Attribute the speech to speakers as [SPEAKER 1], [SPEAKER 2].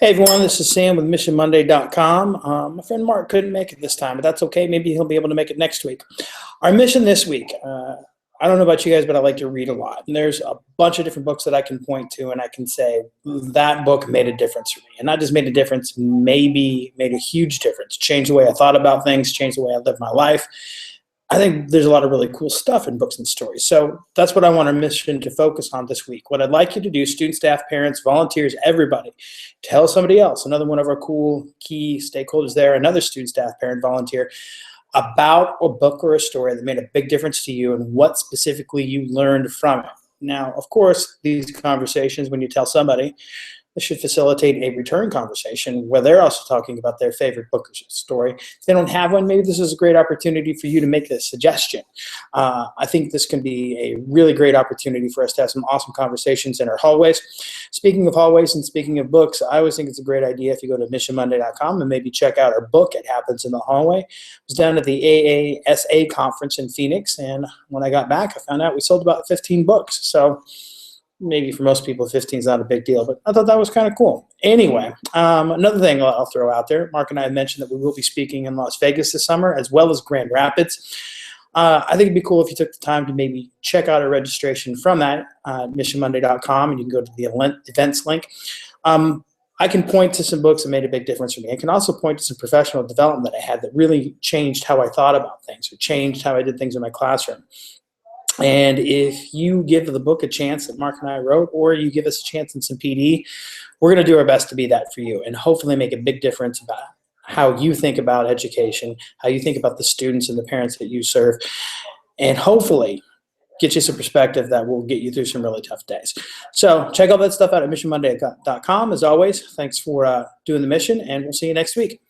[SPEAKER 1] Hey everyone, this is Sam with MissionMonday.com. My friend Mark couldn't make it this time, but that's okay. Maybe he'll be able to make it next week. Our mission this week, I don't know about you guys, but I like to read a lot. And there's a bunch of different books that I can point to and I can say, that book made a difference for me. And not just made a difference, maybe made a huge difference. Changed the way I thought about things, changed the way I live my life. I think there's a lot of really cool stuff in books and stories. So that's what I want our mission to focus on this week. What I'd like you to do, students, staff, parents, volunteers, everybody, tell somebody else, another one of our cool key stakeholders there, another student, staff, parent, volunteer, about a book or a story that made a big difference to you and what specifically you learned from it. Now, of course, these conversations, when you tell somebody, this should facilitate a return conversation where they're also talking about their favorite book or story. If they don't have one, maybe this is a great opportunity for you to make a suggestion. I think this can be a really great opportunity for us to have some awesome conversations in our hallways. Speaking of hallways and speaking of books, I always think it's a great idea if you go to missionmonday.com and maybe check out our book, It Happens in the Hallway. I was down at the AASA conference in Phoenix, and when I got back, I found out we sold about 15 books. So maybe for most people, 15 is not a big deal, but I thought that was kind of cool. Anyway, another thing I'll throw out there, Mark and I have mentioned that we will be speaking in Las Vegas this summer, as well as Grand Rapids. I think it'd be cool if you took the time to maybe check out our registration from that, missionmonday.com, and you can go to the events link. I can point to some books that made a big difference for me. I can also point to some professional development that I had that really changed how I thought about things or changed how I did things in my classroom. And if you give the book a chance that Mark and I wrote, or you give us a chance in some PD, we're going to do our best to be that for you and hopefully make a big difference about how you think about education, how you think about the students and the parents that you serve, and hopefully get you some perspective that will get you through some really tough days. So check all that stuff out at missionmonday.com. As always, thanks for doing the mission, and we'll see you next week.